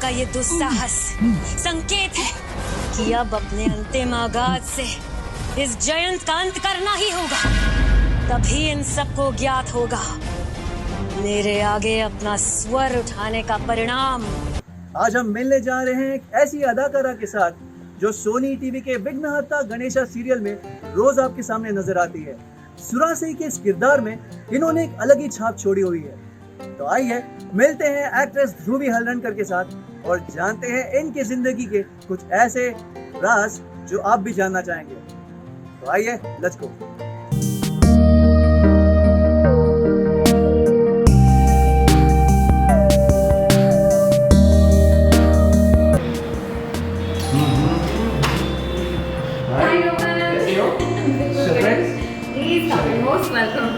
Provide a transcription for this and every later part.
का ये दुस्साहस संकेत है कि अब अपने अंतिम आगाज से इस जयंत का अंत करना ही होगा। तभी इन सबको ज्ञात होगा मेरे आगे अपना स्वर उठाने का परिणाम। आज हम मिलने जा रहे हैं एक ऐसी अदाकारा के साथ जो सोनी टीवी के विघ्नहर्ता गणेशा सीरियल में रोज आपके सामने नजर आती है। सुरासई के इस किरदार में इन्होंने एक अलग ही छाप छोड़ी हुई है। तो आइए मिलते हैं एक्ट्रेस ध्रुवी हलरणकर के साथ और जानते हैं इनकी जिंदगी के कुछ ऐसे राज जो आप भी जानना चाहेंगे। तो आइए let's go. Most welcome.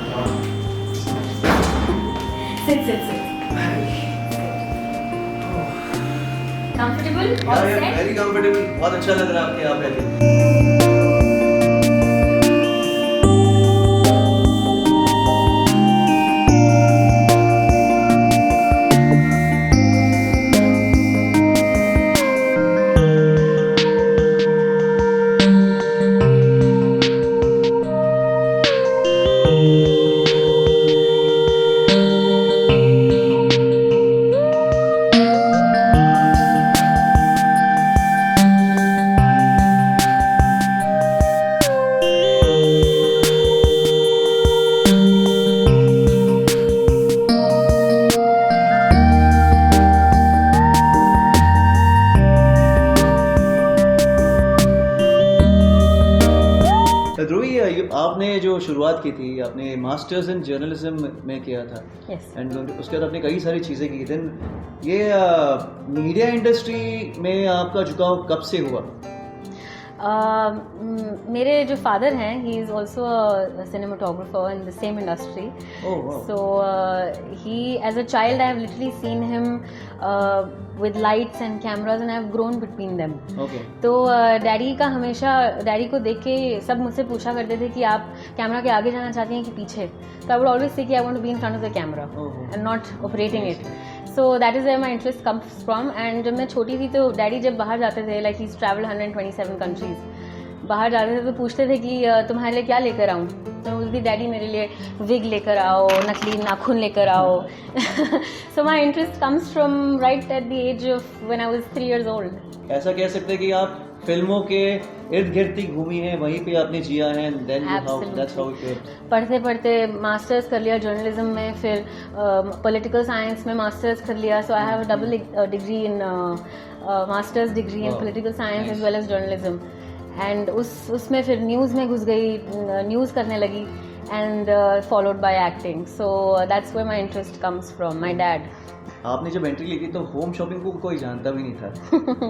Sit. Comfortable? All set? Very comfortable. बहुत अच्छा लग रहा है आपके यहाँ पे। ध्रुवी, आपने जो शुरुआत की थी आपने मास्टर्स इन जर्नलिज्म में किया था। एंड उसके बाद आपने कई सारी चीज़ें की। देन ये मीडिया इंडस्ट्री में आपका झुकाव कब से हुआ? मेरे जो फादर हैं, he is also a cinematographer in the same industry. So he as a child I have literally seen him with lights and cameras and I have grown between them. Okay. तो daddy का हमेशा, daddy को देख के सब मुझसे पूछा करते थे कि आप कैमरा के आगे जाना चाहती हैं कि पीछे। तो आई वुड ऑलवेज से कि I want to be in front of the camera and not operating it. So that is where my interest comes from. And जब मैं छोटी थी तो डैडी जब बाहर जाते थे, लाइक ही ट्रैवल 127 कंट्रीज, बाहर जाते थे तो पूछते थे कि तुम्हारे लिए क्या लेकर आऊँ। तो मैं बोलती डैडी मेरे लिए विग लेकर आओ, नकली नाखून लेकर आओ। So my interest comes from right at the age of when I was 3 years old. ऐसा कह सकते हैं कि आप फिल्मों के इर्द गिर्द ही घूमी हैं, वहीं पे आपने जिया है। पढ़ते पढ़ते मास्टर्स कर लिया जर्नलिज्म में, फिर पॉलिटिकल साइंस में मास्टर्स कर लिया। So I have a double degree in masters degree in political science as well as journalism. And उसमें फिर न्यूज़ में घुस गई, न्यूज़ करने लगी and followed by acting. So that's where my interest comes from my dad. आपने जब entry ली थी तो होम शॉपिंग को कोई जानता भी नहीं था।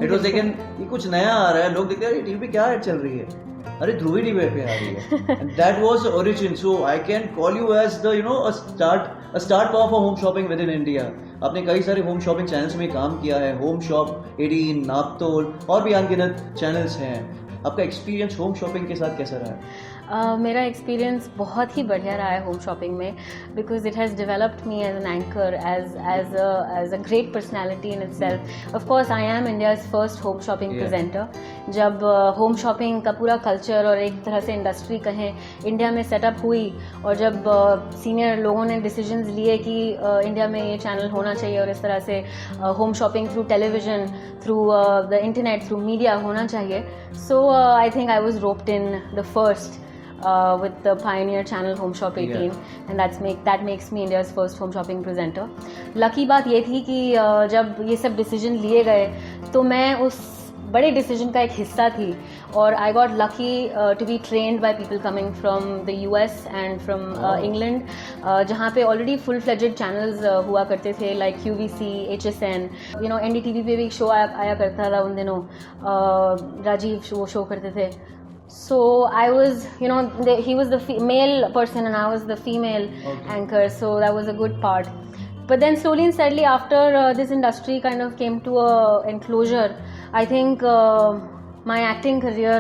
इट वाज लेकिन ये कुछ नया आ रहा है, लोग देखते हैं टीवी पे क्या ऐड चल रही है, अरे ध्रुवी टीवी पे आ रही है। And that was origin. So I can call you as the a start of home shopping within India. आपने कई सारे होम शॉपिंग चैनल्स में काम किया है, होम शॉप 18, नापतोल और भी अनगिनत चैनल्स हैं। आपका एक्सपीरियंस होम शॉपिंग के साथ कैसा रहा है? मेरा एक्सपीरियंस बहुत ही बढ़िया रहा है होम शॉपिंग में, because it has developed me as an anchor, as a great personality in itself. Of course I am India's first home shopping presenter. जब होम शॉपिंग का पूरा कल्चर और एक तरह से इंडस्ट्री कहें इंडिया में सेटअप हुई, और जब सीनियर लोगों ने डिसीजंस लिए कि इंडिया में ये चैनल होना चाहिए और इस तरह से home shopping through television, through the internet, through media होना चाहिए। So I think I was roped in the first with the pioneer channel Home Shop 18, and that makes me India's first home shopping presenter. Lucky बात ये थी कि जब ये सब decision लिए गए तो मैं उस बड़े डिसीजन का एक हिस्सा थी, और I got lucky to be trained by people coming from the US and from England, जहाँ पे ऑलरेडी फुल फ्लेजेड चैनल्स हुआ करते थे, लाइक QVC, HSN, NDTV पे भी एक शो आया करता था उन दिनों, राजीव वो शो करते थे। So I was, he was the male person and I was the female anchor, so that was a good part. But then slowly and steadily after this industry kind of came to a enclosure, I think my acting career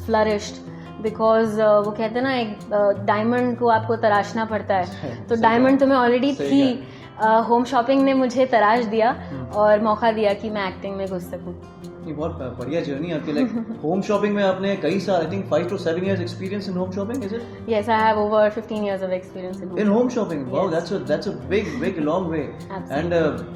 flourished. Because वो कहते हैं ना, एक diamond को आपको तराशना पड़ता है, तो डायमंड तो मैं ऑलरेडी थी, होम शॉपिंग ने मुझे तराश दिया और मौका दिया कि मैं एक्टिंग में घुस सकूं। ये बहुत बढ़िया जर्नी आपकी। लाइक होम शॉपिंग में आपने कई साल, I think 5 to 7 years experience in home shopping, is it? Yes, I have over 15 years of experience in home shopping. Wow, Yes. that's a big long way. Absolutely. And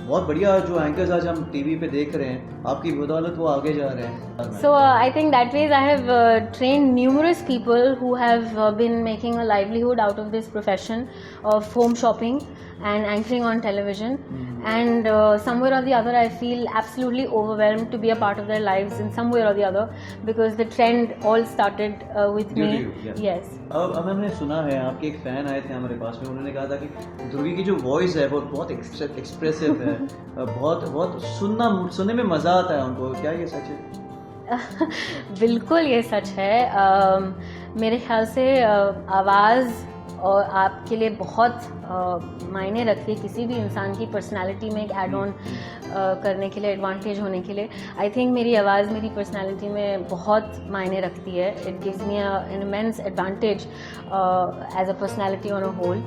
बहुत बढ़िया जो anchors आज हम TV पे देख रहे हैं, आपकी बदौलत वो आगे जा रहे हैं। So I think that ways I have trained numerous people who have been making a livelihood out of this profession of home shopping and anchoring on television. And somewhere or the other I feel absolutely overwhelmed to be a part of their lives in some way or the other, because the trend all started with Due me. to you, yeah. Yes. अब हमने सुना है, आपके एक fan आए थे हमारे पास में, उन्होंने कहा था कि ध्रुवी की जो वॉइस है वो बहुत एक्सप्रेसिव है, बहुत सुनने में मजा आता है उनको। क्या ये सच है? बिल्कुल ये सच है। मेरे ख्याल से आवाज़ और आपके लिए बहुत मायने रखती है किसी भी इंसान की पर्सनालिटी में एक एड ऑन करने के लिए, एडवांटेज होने के लिए। आई थिंक मेरी आवाज़ मेरी पर्सनालिटी में बहुत मायने रखती है। It gives me an immense advantage as a personality on a whole.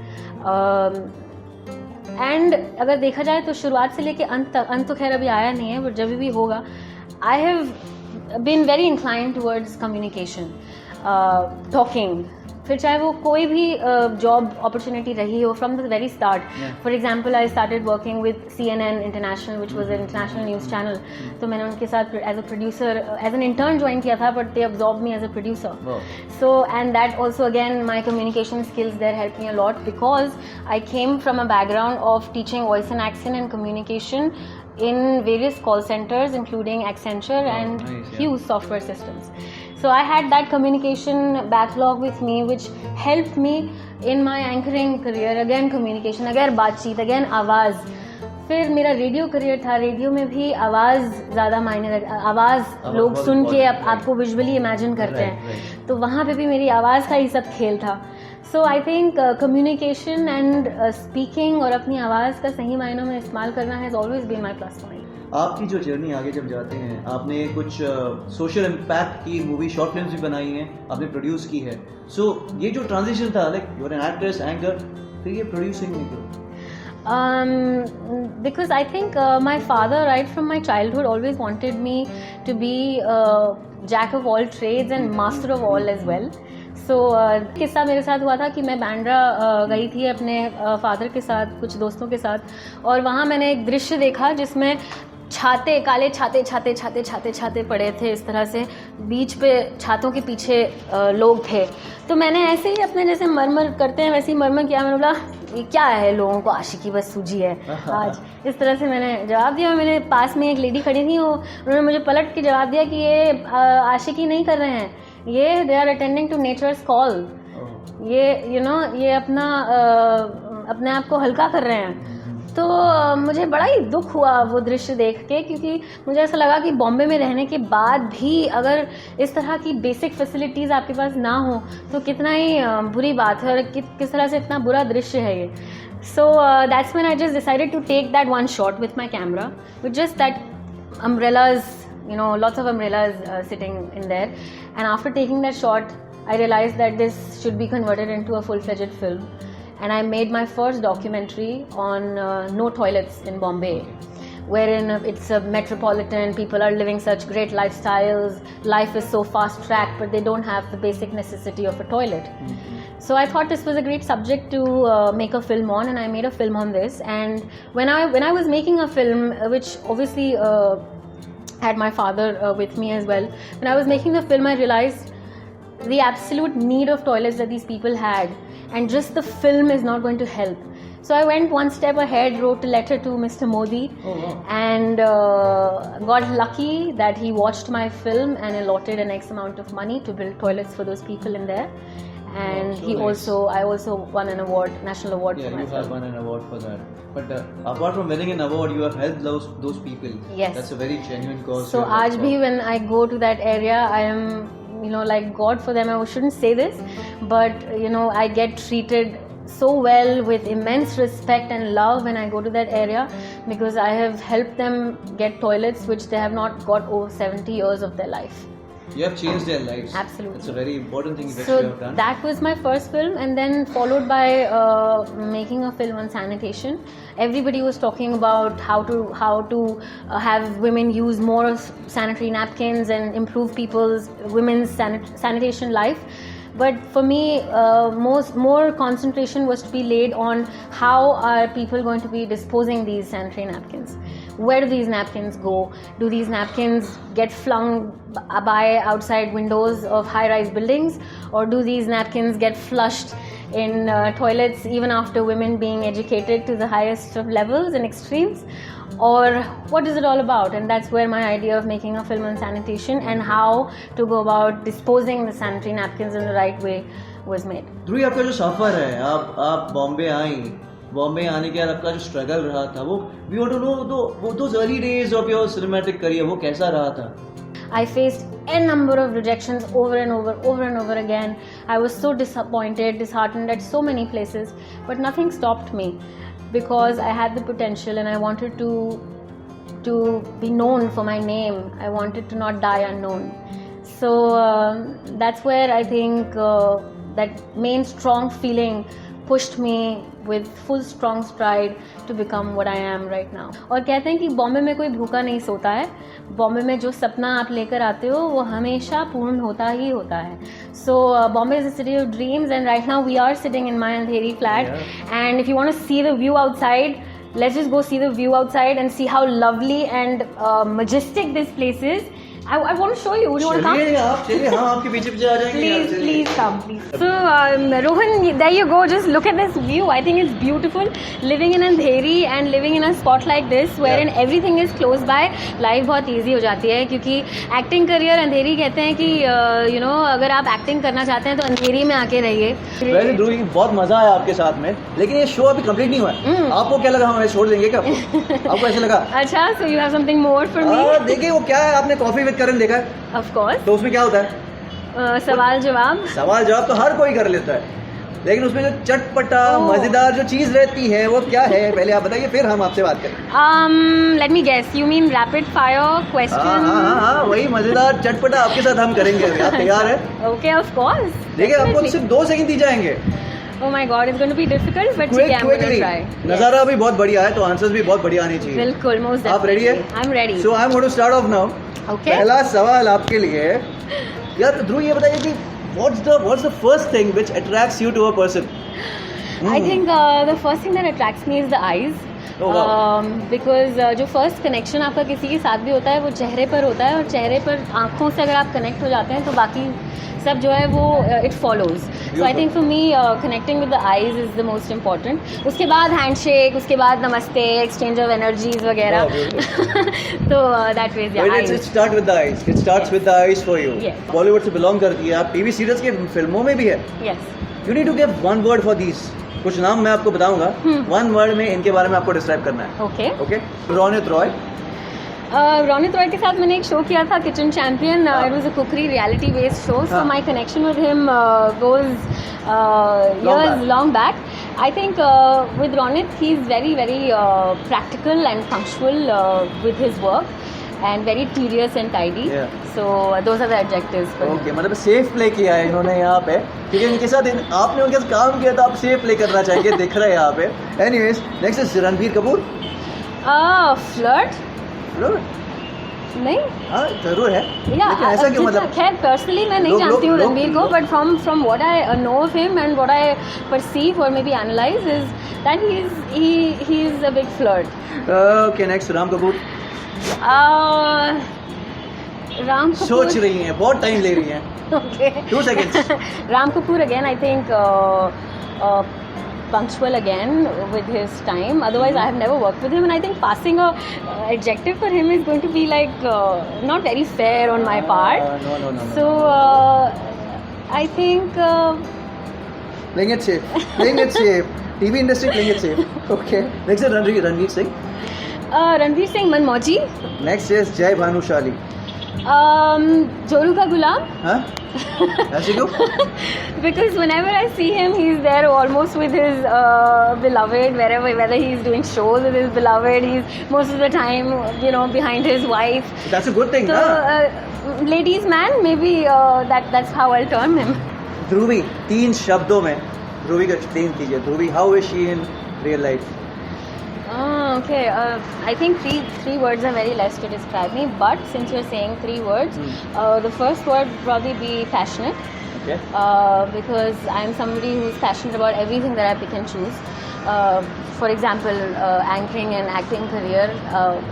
And अगर देखा जाए तो शुरुआत से लेके अंत तो खैर अभी आया नहीं है, बट जब भी होगा, I have been very inclined towards communication, talking. फिर चाहे वो कोई भी जॉब अपॉर्चुनिटी रही हो from the very start. For example I started working with CNN international, which was an international news channel. तो मैंने उनके साथ as a producer, as an intern join किया था, but they absorb me as a producer. So, and that also again, my communication skills there helped me a lot, because I came from a background of teaching voice and accent and communication in various call centers, including Accenture and Hughes software systems. So I had that communication backlog with me, which helped me in my anchoring career. Again communication, again बातचीत, again आवाज़। फिर मेरा radio career था, radio में भी आवाज़ ज़्यादा मायने रख, आवाज़ लोग सुन के आपको विजुअली इमेजिन करते हैं, तो वहाँ पे भी मेरी आवाज़ का ही सब खेल था। So I think communication and speaking और अपनी आवाज़ का सही मायनों में इस्तेमाल करना has always been my plus point. आपकी जो जर्नी आगे जब जाते हैं, आपने कुछ सोशल इम्पैक्ट की मूवी, शॉर्ट फिल्म्स भी बनाई हैं, आपने प्रोड्यूस की है। सो ये जो ट्रांजिशन था, like you are an actress, anchor, फिर ये प्रोड्यूसिंग में क्यों? Because I think my father, right from my childhood, always wanted me to be jack of all trades and master of all as well. So किस्सा मेरे साथ हुआ था कि मैं बैंड्रा गई थी अपने फादर के साथ, कुछ दोस्तों के साथ, और वहाँ मैंने एक दृश्य देखा जिसमें छाते, काले छाते पड़े थे इस तरह से, बीच पे छातों के पीछे लोग थे। तो मैंने ऐसे ही अपने जैसे मरमर करते हैं वैसे ही मरमर किया। मैंने बोला ये क्या है, लोगों को आशिकी बस सूझी है आज, इस तरह से मैंने जवाब दिया। मेरे पास में एक लेडी खड़ी थी, उन्होंने मुझे पलट के जवाब दिया कि ये आशिकी नहीं कर रहे हैं, ये they are attending to nature's call, ये ये अपने आप को हल्का कर रहे हैं। तो मुझे बड़ा ही दुख हुआ वो दृश्य देख के, क्योंकि मुझे ऐसा लगा कि बॉम्बे में रहने के बाद भी अगर इस तरह की बेसिक फैसिलिटीज़ आपके पास ना हो तो कितना ही बुरी बात है, और किस तरह से इतना बुरा दृश्य है ये। So that's when I just decided to take that one shot with my camera, with just that umbrellas, lots of umbrellas sitting in there. And after taking that shot, I realized that this should be converted into a full-fledged film. And I made my first documentary on no toilets in Bombay, wherein it's a metropolitan, people are living such great lifestyles, life is so fast-tracked, but they don't have the basic necessity of a toilet. So I thought this was a great subject to make a film on, and I made a film on this. And when I was making a film, which obviously had my father with me as well, when I was making the film, I realized the absolute need of toilets that these people had, and just the film is not going to help. So I went one step ahead, wrote a letter to Mr. Modi, and got lucky that he watched my film and allotted an X amount of money to build toilets for those people in there. And I also won an award, national award for my film. Yeah, you have won an award for that. But apart from winning an award, you have helped those people. Yes. That's a very genuine cause. So aaj bhi when I go to that area, I am, like God for them. I shouldn't say this, but I get treated so well with immense respect and love when I go to that area, because I have helped them get toilets which they have not got over 70 years of their life. You have changed their lives. Absolutely. It's a very important thing that So you have done. that was my first film, and then followed by making a film on sanitation. Everybody was talking about how to have women use more sanitary napkins and improve women's sanitation life. But for me, more concentration was to be laid on how are people going to be disposing these sanitary napkins. Where do these napkins go? Do these napkins get flung by outside windows of high-rise buildings, or do these napkins get flushed in toilets even after women being educated to the highest of levels and extremes? Or what is it all about? And that's where my idea of making a film on sanitation and how to go about disposing the sanitary napkins in the right way was made. ध्रुवी, आपका जो सफर है, आप बॉम्बे आई, बॉम्बे आने के बाद आपका जो struggle रहा था, वो we want to know those early days of your cinematic career, वो कैसा रहा था? I faced a number of rejections over and over again. I was so disappointed, disheartened at so many places, but nothing stopped me because I had the potential and I wanted to be known for my name. I wanted to not die unknown. So that's where I think that main strong feeling pushed me with full strong stride to become what I am right now. और कहते हैं कि बॉम्बे में कोई भूखा नहीं सोता है. बॉम्बे में जो सपना आप लेकर आते हो वो हमेशा पूर्ण होता ही होता है. So Bombay is a city of dreams, and right now we are sitting in my Andheri flat. Yeah. And if you want to see the view outside, let's just go see the view outside and see how lovely and majestic this place is. I want to show you. Would you want to come? चलिए, हम आपके पीछे आ जाएंगे. Please come, please. So Rohan, there you go. Just look at this view. I think it's beautiful. Living in Andheri and living in a spot like this, wherein everything is close by, life बहुत easy हो जाती है. क्योंकि acting career अंधेरी कहते हैं कि अगर आप acting करना चाहते हैं तो अंधेरी में आके रहिए. वैसे ध्रुवी, बहुत मजा आया आपके साथ में, लेकिन ये शो अभी कंप्लीट नहीं हुआ है. आपको क्या लगा, हमें छोड़ देंगे क्या? आपको ऐसा लगा? अच्छा, so you have something more for me? देखिए, वो क्या है, आपने कॉफी विद करण देखा है? Of course. तो उसमें क्या होता है? सवाल जवाब तो हर कोई कर लेता है, लेकिन उसमें जो चटपटा मजेदार जो चीज रहती है वो क्या है, पहले आप बताइए, फिर हम आपसे बात करें. Let me guess. You mean rapid fire question? हाँ, वही मजेदार चटपटा आपके साथ हम करेंगे. आप तैयार है? Okay, of course. देखिए, आपको सिर्फ 2 सेकंड दी जाएंगे. Oh my God, it's going to be difficult, but ठीक है, I'm going to try. नजारा भी बहुत बढ़िया है, तो आंसर्स भी बहुत बढ़िया आने चाहिए. बिल्कुल, most definitely. आप रेडी है? I'm ready. So I'm going to start off now. Okay. पहला सवाल आपके लिए. यार ध्रुव, ये बताइए कि what's the first thing which attracts you to a person? I think the first thing that attracts me is the eyes. Oh, wow. Because जो first connection आपका किसी के साथ भी होता है वो चेहरे पर होता है, और चेहरे पर आँखों से अगर आप कनेक्ट हो जाते हैं तो बाकी सब जो है वो it follows. So I think for me connecting with the eyes is the most important. उसके बाद हैंडशेक, उसके बाद नमस्ते, एक्सचेंज ऑफ एनर्जीज वगैरह. तो that way it start with the eyes. It starts with the eyes for you. Bollywood से belong करती है आप, टीवी सीरियल्स के फिल्मों में भी है. Yes. You need to give one word for these. कुछ नाम मैं आपको बताऊंगा, 1 वर्ड में इनके बारे में आपको डिस्क्राइब करना है. ओके. रोनित रॉय. रोनित रॉय के साथ मैंने एक शो किया था, kitchen champion. It was a cookery reality based show. So my connection with him goes years long back. I think with Ronit, he is very practical and punctual with his work, and very tedious and tidy. Yeah. So those are the adjectives for him. Okay, मतलब safe play किया है इन्होंने यहाँ पे, क्योंकि इनके साथ आपने उनके साथ काम किया तो आप सेफ प्ले करना चाहेंगे, दिख रहा है यहाँ पे. Anyways, next is Ranbir Kapoor. Flirt नहीं, हाँ जरूर है. Yeah, ऐसा क्यों, मतलब खैर पर्सनली मैं नहीं जानती हूँ रणबीर को, but from what I know of him and what I perceive और maybe analyse is that he is a big flirt. Okay, next Ram Kapoor. Ram Kapoor. सोच रही हैं, बहुत टाइम ले रही हैं. Okay. 2 seconds. Ram Kapoor again, I think punctual again with his time. Otherwise, I have never worked with him, and I think passing a adjective for him is going to be like not very fair on my part. No. So I think playing it safe. TV industry playing it safe. Okay. Next is Ranveer Singh. Ranveer Singh Manmauji. Next is Jai Bhanushaali. Joru Ka Gulam. Huh? That's you. Because whenever I see him, he's there almost with his beloved, whether he's doing shows with his beloved, he's most of the time, behind his wife. That's a good thing, so, ladies man, maybe that's how I'll term him. ध्रुवी, 3 शब्दों में ध्रुवी का explain कीजिए. ध्रुवी, how is she in real life? Okay. I think three words are very less to describe me. But since you're saying 3 words, the first word would probably be passionate. Okay. Because I'm somebody who's passionate about everything that I pick and choose. For example, anchoring and acting career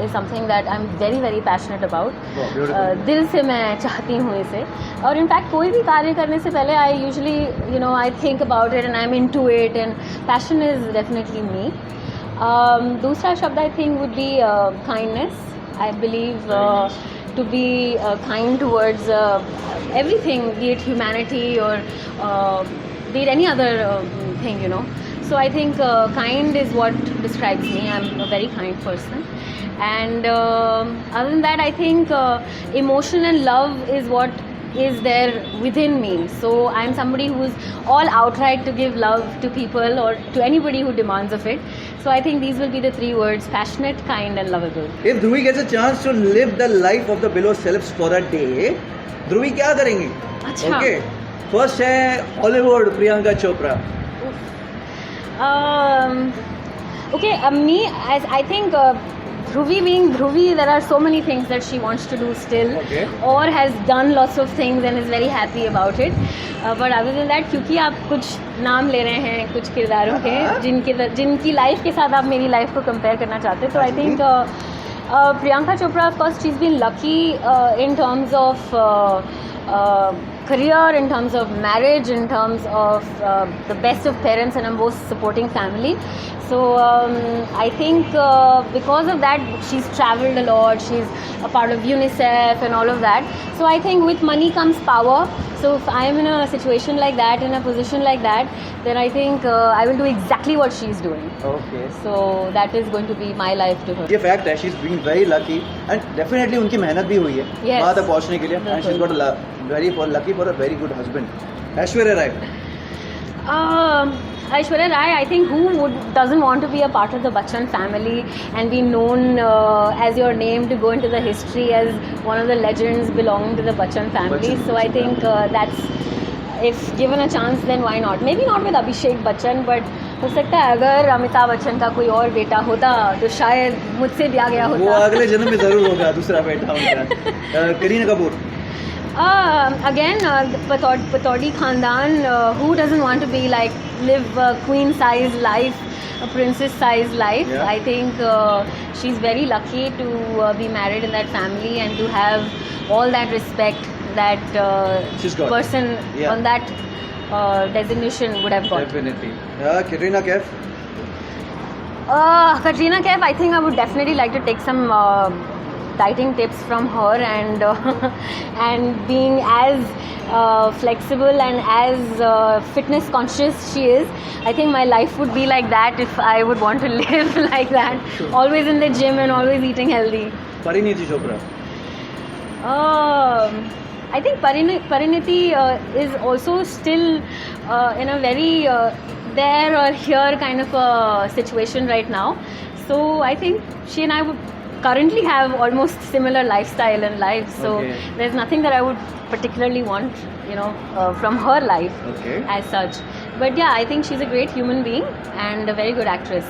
is something that I'm very very passionate about. Wow, beautiful. दिल से मैं चाहती हूँ इसे. और in fact कोई भी कार्य करने से पहले I usually I think about it and I'm into it, and passion is definitely me. दूसरा शब्द I think would be kindness. I believe to be kind towards everything, be it humanity or be it any other thing, So I think kind is what describes me. I'm a very kind person. And other than that, I think emotion and love is what is there within me. So I'm somebody who's all outright to give love to people or to anybody who demands of it. So I think these will be the 3 words: passionate, kind and lovable. If Dhruvi gets a chance to live the life of the below selves for a day, Dhruvi क्या करेंगे? अच्छा. Okay. First है Hollywood Priyanka Chopra. Okay, me, as I think Dhruvi being Dhruvi, there are so many things that she wants to do still, Okay. or has done lots of things and is very happy about it. But other than that, क्योंकि आप कुछ नाम ले रहे हैं कुछ किरदारों के जिनकी लाइफ के साथ आप मेरी लाइफ को कंपेयर करना चाहते हैं, तो I think Priyanka Chopra, of course, she's been lucky in terms of career, in terms of marriage, in terms of the best of parents and a most supporting family. So I think because of that, she's traveled a lot. She's a part of UNICEF and all of that. So I think with money comes power. So if I am in a situation like that, in a position like that, then I think I will do exactly what she's doing. Okay. So that is going to be my life to her. ये fact है, she's been very lucky and definitely उनकी मेहनत भी हुई है Yes. वहाँ तक पहुँचने के लिए, and she's got lucky for a very good husband. Aishwarya Rai. Aishwarya Rai, I think doesn't want to be a part of the Bachchan family and be known as your name to go into the history as one of the legends belonging to the Bachchan family. So I think that's, if given a chance, then why not? Maybe not with Abhishek Bachchan, but हो सकता है अगर अमिताभ बच्चन का कोई और बेटा होता तो शायद मुझसे ब्याह गया वो होता. अगले जन्म में जरूर होगा दूसरा बेटा उनका. Kareena Kapoor. Again, Patodi Khandan, who doesn't want to be like live a queen size life, a princess size life? Yeah. I think she's very lucky to be married in that family and to have all that respect that She's got. person Yeah. on that designation would have got. Definitely. Katrina Kaif. Katrina Kaif, I think I would definitely like to take some dieting tips from her, and and being as flexible and as fitness conscious she is, I think my life would be like that if I would want to live like that. Sure. Always in the gym and always eating healthy. Pariniti Chopra. I think Pariniti is also still in a very there or here kind of a situation right now. So I think she and I would currently have almost similar lifestyle in life. So Okay. there's nothing that I would particularly want, from her life Okay. as such. But yeah, I think she's a great human being and a very good actress.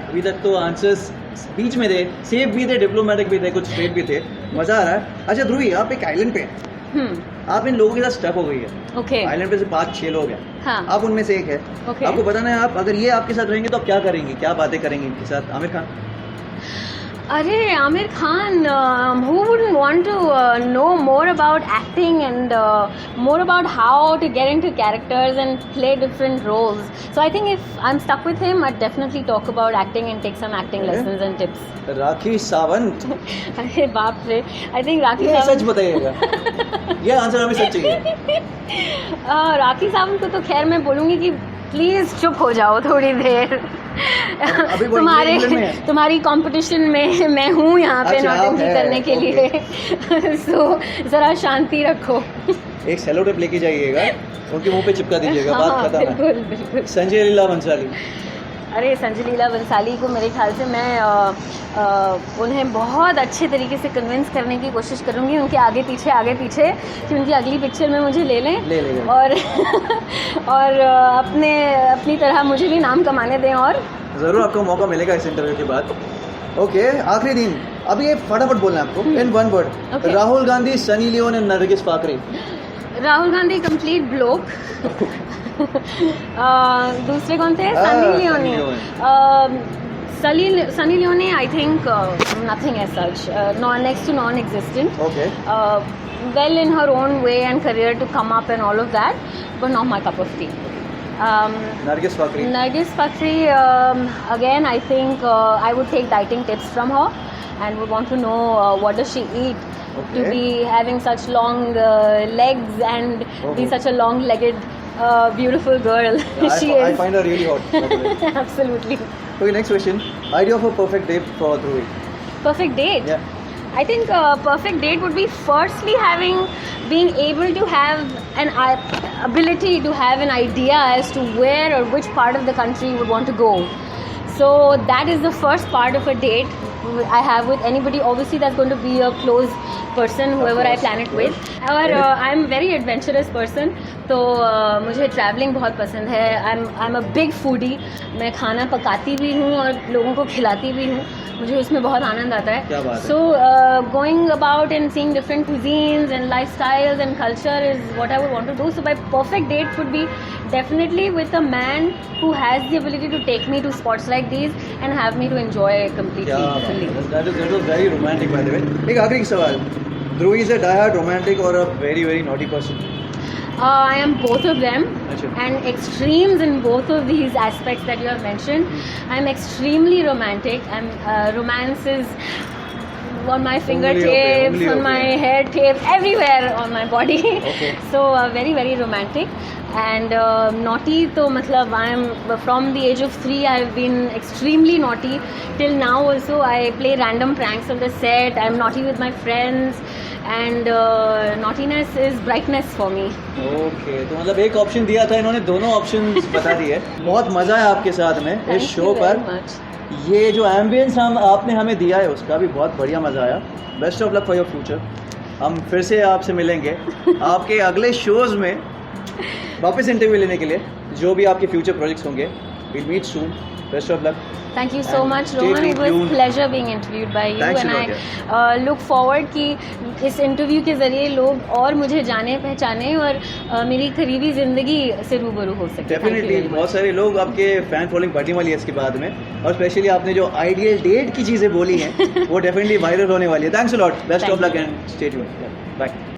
अभी तक तो answers बीच में थे, safe भी थे, diplomatic भी थे, कुछ स्ट्रेट भी थे. मजा आ रहा है. अच्छा ध्रुवी, आप एक आइलैंड पे हैं. आप इन लोगों के साथ स्टक हो गई है. Okay. आइलैंड पे से 5-6 लोग हैं. हाँ. आप उनमें से एक है. Okay. आपको बताना है, आप अगर ये आपके साथ रहेंगे तो आप क्या करेंगे, क्या बातें करेंगे इनके साथ. Aamir Khan. Arey, Amir Khan, who wouldn't want to know more about acting and more about how to get into characters and play different roles? So I think if I'm stuck with him, I'd definitely talk about acting and take some acting Okay. lessons and tips. Rakhi Sawant. अरे बाप रे, I think Rakhi ये सच Sawant. बताइएगा. ये answer हमें सच चाहिए. राखी सावंत को तो खैर मैं बोलूँगी कि प्लीज चुप हो जाओ थोड़ी देर. अभी वो इंग्लैंड में है. तुम्हारी कंपटीशन में मैं हूँ यहाँ पे अच्छा, नौटंकी है, करने के लिए. सो जरा शांति रखो. एक सेलो टेप लेके जाइएगा, उनके मुंह पे चिपका दीजिएगा. बात हाँ, खत्म है. बिल्कुल बिल्कुल. संजय लीला भंसाली. अरे संजलीला बंसाली को मेरे ख्याल से मैं उन्हें बहुत अच्छे तरीके से कन्विंस करने की कोशिश करूँगी उनके आगे पीछे कि उनकी अगली पिक्चर में मुझे ले लें और और अपनी तरह मुझे भी नाम कमाने दें। और ज़रूर आपको मौका मिलेगा इस इंटरव्यू के बाद। ओके, आखिरी दिन, अभी ये फटाफट बोलना है आपको in one word. Okay. Rahul Gandhi, Sunny Leone and Nargis Fakhri. Rahul Gandhi complete block. दूसरे कौन थे? Sunny Leone. Sunny Leone I think nothing as such, next to non existent. Okay, well in her own way and career to come up and all of that, but not my cup of tea. Nargis Fakhri. Nargis Fakri, again I think I would take dieting tips from her and would want to know what does she eat to Okay. be having such long legs and be such a long-legged beautiful girl. She I is. find her really hot, by the way. Absolutely. Okay, next question. Idea of a perfect date for Dhruvi? Perfect date. Yeah. I think a perfect date would be firstly being able to have an ability to have an idea as to where or which part of the country you would want to go. So that is the first part of a date I have with anybody. Obviously that's going to be a close person, whoever I plan it with. और I am very adventurous person, तो मुझे traveling बहुत पसंद है. I'm a big foodie. मैं खाना पकाती भी हूँ और लोगों को खिलाती भी हूँ. मुझे उसमें बहुत आनंद आता है. क्या बात है. So going about and seeing different cuisines and lifestyles and culture is what I would want to do. So my perfect date would be definitely with a man who has the ability to take me to spots like these and have me to enjoy completely. क्या बात fully. है. That was very romantic, by the way. एक आखिरी सवाल. Dhruvi is a die-hard romantic or a very very naughty person? I am both of them अच्छा. and extremes in both of these aspects that you have mentioned. I'm extremely romantic. Romance is on my fingertips, only on okay. my hair tips, everywhere on my body. Okay. So very very romantic. And naughty, तो मतलब I am from the age of 3 I have been extremely naughty till now. Also I play random pranks on the set. I am naughty with my friends and naughtiness is brightness for me. Okay, तो मतलब एक option दिया था, इन्होंने दोनों options बता दिए. बहुत मजा है आपके साथ में इस शो पर. ये जो एम्बियंस आपने हमें दिया है उसका भी बहुत बढ़िया मजा आया. Best of luck for your future. हम फिर से आपसे मिलेंगे आपके अगले शोज में वापस इंटरव्यू लेने के लिए. जो भी आपके फ्यूचर प्रोजेक्ट्स होंगे, will meet soon. Best of luck. Thank you so And much, stay Rohan. It was tuned. pleasure being interviewed by you. Thanks a and lot, I look forward कि इस interview के ज़रिए लोग और मुझे जाने पहचाने और मेरी करीबी ज़िंदगी से रूबरू हो सके. डेफिनेटली बहुत सारे लोग आपके फैन फॉलोइंग बढ़ने वाली है इसके बाद में. और स्पेशली आपने जो आइडियल डेट की चीज़ें बोली हैं वो डेफिनेटली वायरल होने वाली है. Thanks a lot. Best of luck and stay tuned. Bye.